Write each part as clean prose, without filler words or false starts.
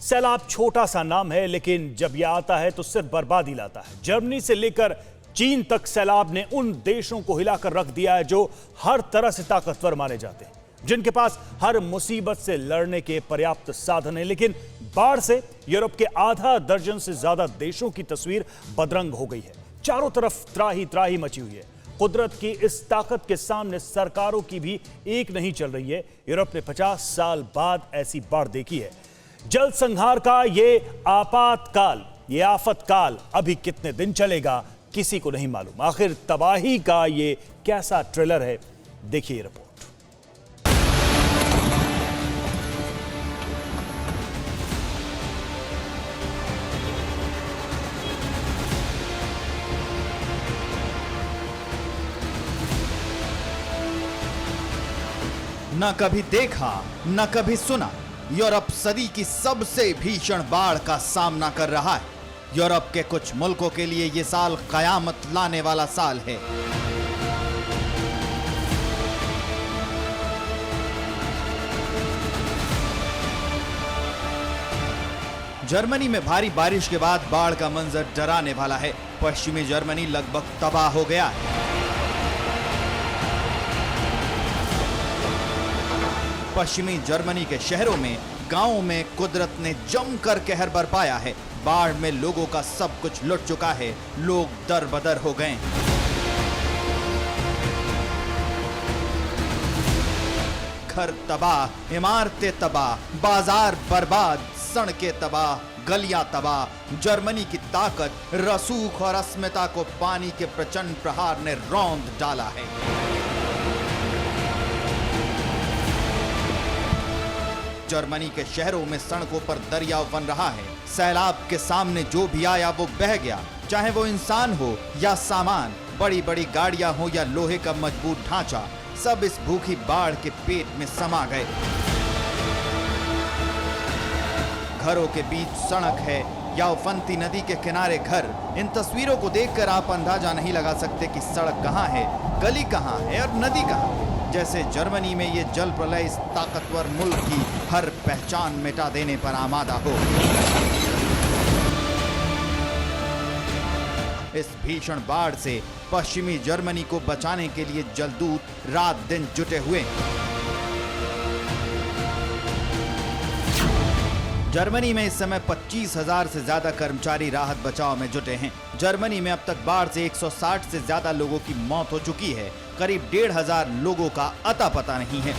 सैलाब छोटा सा नाम है, लेकिन जब यह आता है तो सिर्फ बर्बादी लाता है। जर्मनी से लेकर चीन तक सैलाब ने उन देशों को हिलाकर रख दिया है जो हर तरह से ताकतवर माने जाते हैं, जिनके पास हर मुसीबत से लड़ने के पर्याप्त साधन है। लेकिन बाढ़ से यूरोप के आधा दर्जन से ज्यादा देशों की तस्वीर बदरंग हो गई है। चारों तरफ त्राही त्राही मची हुई है। कुदरत की इस ताकत के सामने सरकारों की भी एक नहीं चल रही है। यूरोप ने 50 साल बाद ऐसी बाढ़ देखी है। जल संहार का ये आपातकाल, ये आफतकाल अभी कितने दिन चलेगा किसी को नहीं मालूम। आखिर तबाही का ये कैसा ट्रेलर है, देखिए रिपोर्ट। न कभी देखा न कभी सुना, यूरोप सदी की सबसे भीषण बाढ़ का सामना कर रहा है। यूरोप के कुछ मुल्कों के लिए यह साल कयामत लाने वाला साल है। जर्मनी में भारी बारिश के बाद बाढ़ का मंजर डराने वाला है। पश्चिमी जर्मनी लगभग तबाह हो गया है। पश्चिमी जर्मनी के शहरों में, गांवों में कुदरत ने जमकर कहर बरपाया है। बाढ़ में लोगों का सब कुछ लुट चुका है। लोग दर-बदर हो गए। घर तबाह, इमारतें तबाह, बाजार बर्बाद, सड़कें तबाह, गलियां तबाह। जर्मनी की ताकत, रसूख और अस्मिता को पानी के प्रचंड प्रहार ने रौंद डाला है। जर्मनी के शहरों में सड़कों पर दरिया बन रहा है। सैलाब के सामने जो भी आया वो बह गया, चाहे वो इंसान हो या सामान, बड़ी बड़ी गाड़ियां हो या लोहे का मजबूत ढांचा, सब इस भूखी बाढ़ के पेट में समा गए। घरों के बीच सड़क है या उफनती नदी के किनारे घर। इन तस्वीरों को देखकर आप अंदाजा नहीं लगा सकते कि सड़क कहां है, गली कहां है और नदी कहां। जैसे जर्मनी में ये जल प्रलय इस ताकतवर मुल्क की हर पहचान मिटा देने पर आमादा हो। इस भीषण बाढ़ से पश्चिमी जर्मनी को बचाने के लिए जलदूत रात दिन जुटे हुए हैं। जर्मनी में इस समय 25,000 से ज्यादा कर्मचारी राहत बचाव में जुटे हैं। जर्मनी में अब तक बाढ़ से 160 से ज्यादा लोगों की मौत हो चुकी है। करीब 1,500 लोगों का अता पता नहीं है।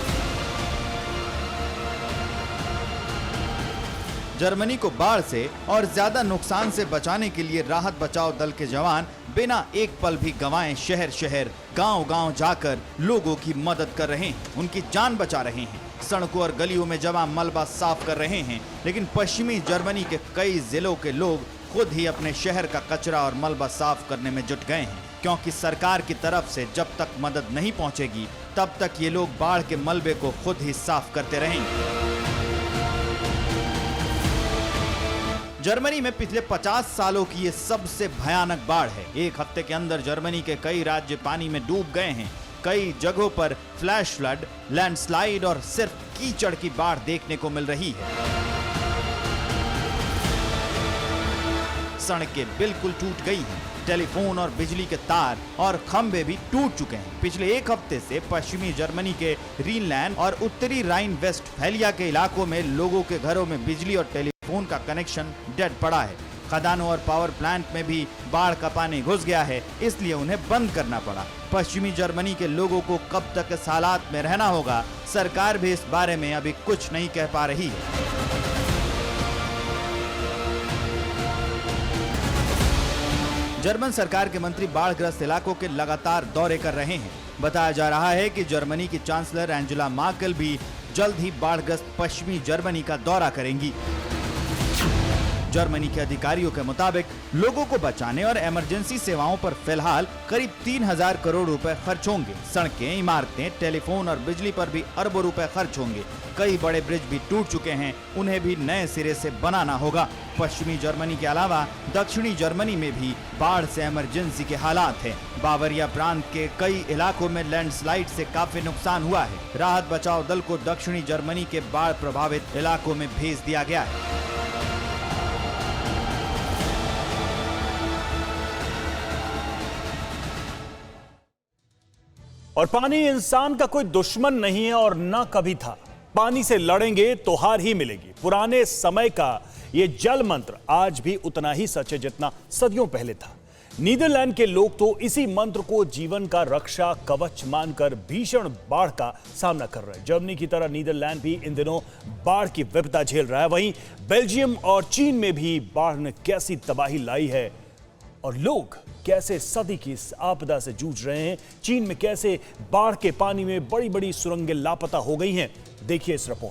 जर्मनी को बाढ़ से और ज्यादा नुकसान से बचाने के लिए राहत बचाव दल के जवान बिना एक पल भी गंवाए शहर शहर, गांव गांव जाकर लोगों की मदद कर रहे हैं, उनकी जान बचा रहे हैं। सड़कों और गलियों में जमा मलबा साफ कर रहे हैं। लेकिन पश्चिमी जर्मनी के कई जिलों के लोग खुद ही अपने शहर का कचरा और मलबा साफ करने में जुट गए हैं, क्योंकि सरकार की तरफ से जब तक मदद नहीं पहुंचेगी तब तक ये लोग बाढ़ के मलबे को खुद ही साफ करते रहेंगे। जर्मनी में पिछले 50 सालों की ये सबसे भयानक बाढ़ है। एक हफ्ते के अंदर जर्मनी के कई राज्य पानी में डूब गए हैं। कई जगहों पर फ्लैश फ्लड, लैंडस्लाइड और सिर्फ कीचड़ की बाढ़ देखने को मिल रही है। सड़कें बिल्कुल टूट गई हैं। टेलीफोन और बिजली के तार और खंभे भी टूट चुके हैं। पिछले एक हफ्ते से पश्चिमी जर्मनी के रीनलैंड और उत्तरी राइन वेस्टफैलिया के इलाकों में लोगों के घरों में बिजली और टेलीफोन का कनेक्शन डेड पड़ा है। खदानों और पावर प्लांट में भी बाढ़ का पानी घुस गया है, इसलिए उन्हें बंद करना पड़ा। पश्चिमी जर्मनी के लोगों को कब तक इस हालात में रहना होगा, सरकार भी इस बारे में अभी कुछ नहीं कह पा रही है। जर्मन सरकार के मंत्री बाढ़ग्रस्त इलाकों के लगातार दौरे कर रहे हैं। बताया जा रहा है कि जर्मनी की चांसलर एंजेला मर्केल भी जल्द ही बाढ़ग्रस्त पश्चिमी जर्मनी का दौरा करेंगी। जर्मनी के अधिकारियों के मुताबिक लोगों को बचाने और इमरजेंसी सेवाओं पर फिलहाल करीब 3,000 करोड़ रुपए खर्च होंगे। सड़कें, इमारतें, टेलीफोन और बिजली पर भी अरबों रुपए खर्च होंगे। कई बड़े ब्रिज भी टूट चुके हैं, उन्हें भी नए सिरे से बनाना होगा। पश्चिमी जर्मनी के अलावा दक्षिणी जर्मनी में भी बाढ़ से इमरजेंसी के हालात हैं। बावरिया प्रांत के कई इलाकों में लैंडस्लाइड से काफी नुकसान हुआ है। राहत बचाव दल को दक्षिणी जर्मनी के बाढ़ प्रभावित इलाकों में भेज दिया गया है। और पानी इंसान का कोई दुश्मन नहीं है और ना कभी था। पानी से लड़ेंगे तो हार ही मिलेगी। पुराने समय का ये जल मंत्र आज भी उतना ही सच है जितना सदियों पहले था। नीदरलैंड के लोग तो इसी मंत्र को जीवन का रक्षा कवच मानकर भीषण बाढ़ का सामना कर रहे हैं। जर्मनी की तरह नीदरलैंड भी इन दिनों बाढ़ की विपदा झेल रहा है। वहीं बेल्जियम और चीन में भी बाढ़ ने कैसी तबाही लाई है और लोग कैसे सदी की इस आपदा से जूझ रहे हैं। चीन में कैसे बाढ़ के पानी में बड़ी बड़ी सुरंगें लापता हो गई हैं, देखिए इस रिपोर्ट।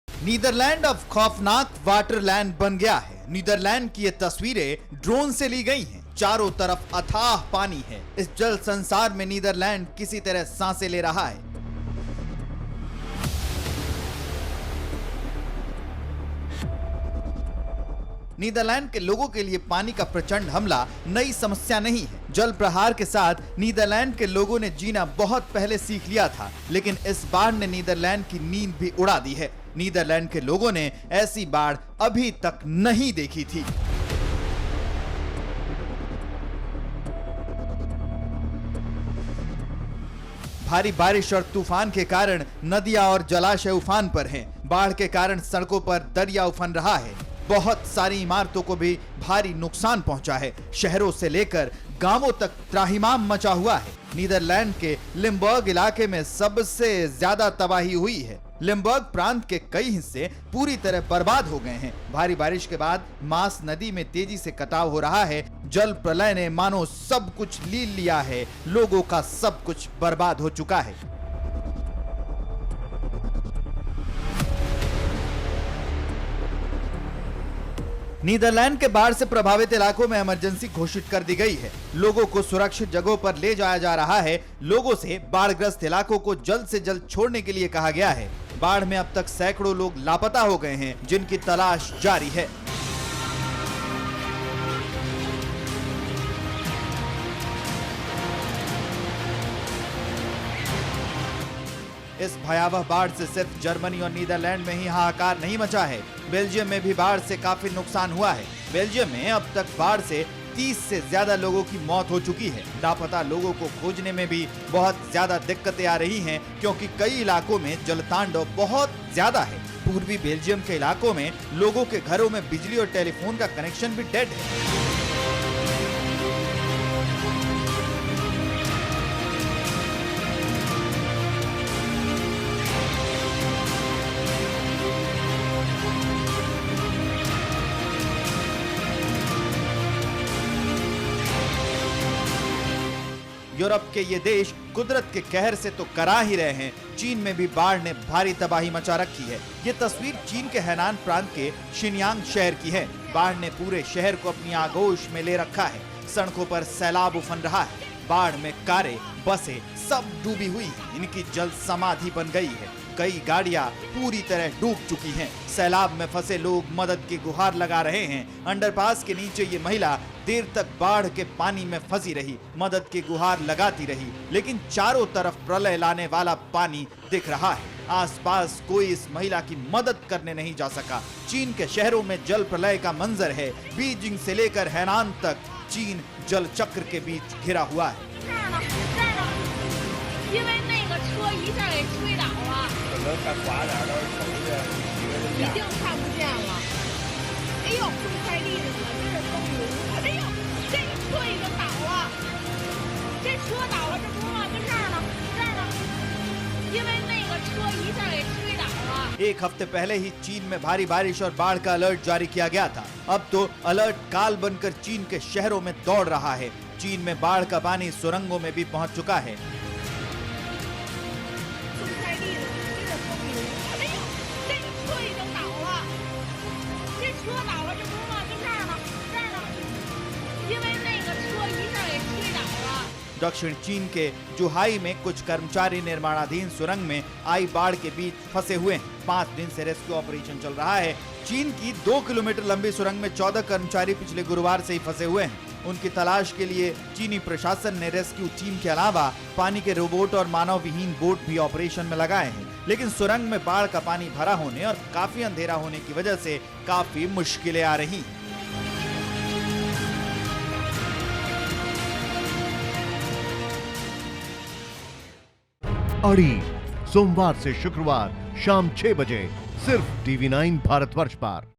नीदरलैंड अब खौफनाक वाटरलैंड बन गया है। नीदरलैंड की ये तस्वीरें ड्रोन से ली गई हैं। चारों तरफ अथाह पानी है। इस जल संसार में नीदरलैंड किसी तरह सांसें ले रहा है। नीदरलैंड के लोगों के लिए पानी का प्रचंड हमला नई समस्या नहीं है। जल प्रहार के साथ नीदरलैंड के लोगों ने जीना बहुत पहले सीख लिया था, लेकिन इस बाढ़ ने नीदरलैंड की नींद भी उड़ा दी है। नीदरलैंड के लोगों ने ऐसी बाढ़ अभी तक नहीं देखी थी। भारी बारिश और तूफान के कारण नदियां और जलाशय उफान पर हैं। बाढ़ के कारण सड़कों पर दरिया उफन रहा है। बहुत सारी इमारतों को भी भारी नुकसान पहुंचा है। शहरों से लेकर गांवों तक त्राहिमाम मचा हुआ है। नीदरलैंड के लिम्बर्ग इलाके में सबसे ज्यादा तबाही हुई है। लिम्बर्ग प्रांत के कई हिस्से पूरी तरह बर्बाद हो गए हैं। भारी बारिश के बाद मास नदी में तेजी से कटाव हो रहा है। जल प्रलय ने मानो सब कुछ लील लिया है। लोगों का सब कुछ बर्बाद हो चुका है। नीदरलैंड के बाढ़ से प्रभावित इलाकों में इमरजेंसी घोषित कर दी गई है। लोगों को सुरक्षित जगहों पर ले जाया जा रहा है। लोगों से बाढ़ग्रस्त इलाकों को जल्द से जल्द छोड़ने के लिए कहा गया है। बाढ़ में अब तक सैकड़ों लोग लापता हो गए हैं, जिनकी तलाश जारी है। इस भयावह बाढ़ से सिर्फ जर्मनी और नीदरलैंड में ही हाहाकार नहीं मचा है। बेल्जियम में भी बाढ़ से काफी नुकसान हुआ है। बेल्जियम में अब तक बाढ़ से 30 से ज्यादा लोगों की मौत हो चुकी है। लापता लोगों को खोजने में भी बहुत ज्यादा दिक्कतें आ रही हैं, क्योंकि कई इलाकों में जलतांडव बहुत ज्यादा है। पूर्वी बेल्जियम के इलाकों में लोगों के घरों में बिजली और टेलीफोन का कनेक्शन भी डेड है। यूरोप के ये देश कुदरत के कहर से तो करा ही रहे हैं। चीन में भी बाढ़ ने भारी तबाही मचा रखी है। ये तस्वीर चीन के हैनान प्रांत के शिनयांग शहर की है। बाढ़ ने पूरे शहर को अपनी आगोश में ले रखा है। सड़कों पर सैलाब उफन रहा है। बाढ़ में कारें, बसें सब डूबी हुई हैं। इनकी जल समाधि बन गई है। कई गाड़ियां पूरी तरह डूब चुकी हैं। सैलाब में फंसे लोग मदद की गुहार लगा रहे हैं। अंडरपास के नीचे ये महिला देर तक बाढ़ के पानी में फंसी रही, मदद की गुहार लगाती रही, लेकिन चारों तरफ प्रलय लाने वाला पानी दिख रहा है। आसपास कोई इस महिला की मदद करने नहीं जा सका। चीन के शहरों में जल प्रलय का मंजर है। बीजिंग से लेकर हैनान तक चीन जल चक्र के बीच घिरा हुआ है। 因为那个车一下给吹倒了，可能再滑点儿，到时候一定看不见了。哎呦，送快递的可真是风云！哎呦，这车已经倒了，这车倒了，这不是吗？跟这儿呢，这儿呢，因为那个车一下给吹倒了。एक हफ्ते पहले ही चीन में भारी बारिश और बाढ़ का अलर्ट जारी किया गया था। अब तो अलर्ट काल बनकर चीन के शहरों में दौड़ रहा है। चीन में बाढ़ का पानी सुरंगों में भी पहुंच चुका है। दक्षिण चीन के जुहाई में कुछ कर्मचारी निर्माणाधीन सुरंग में आई बाढ़ के बीच फंसे हुए हैं। 5 दिन से रेस्क्यू ऑपरेशन चल रहा है। चीन की 2 किलोमीटर लंबी सुरंग में 14 कर्मचारी पिछले गुरुवार से ही फंसे हुए हैं। उनकी तलाश के लिए चीनी प्रशासन ने रेस्क्यू टीम के अलावा पानी के रोबोट और मानव विहीन बोट भी ऑपरेशन में लगाए हैं, लेकिन सुरंग में बाढ़ का पानी भरा होने और काफी अंधेरा होने की वजह से काफी मुश्किलें आ रही। अड़ी सोमवार से शुक्रवार शाम 6 बजे सिर्फ TV9 भारतवर्ष पर।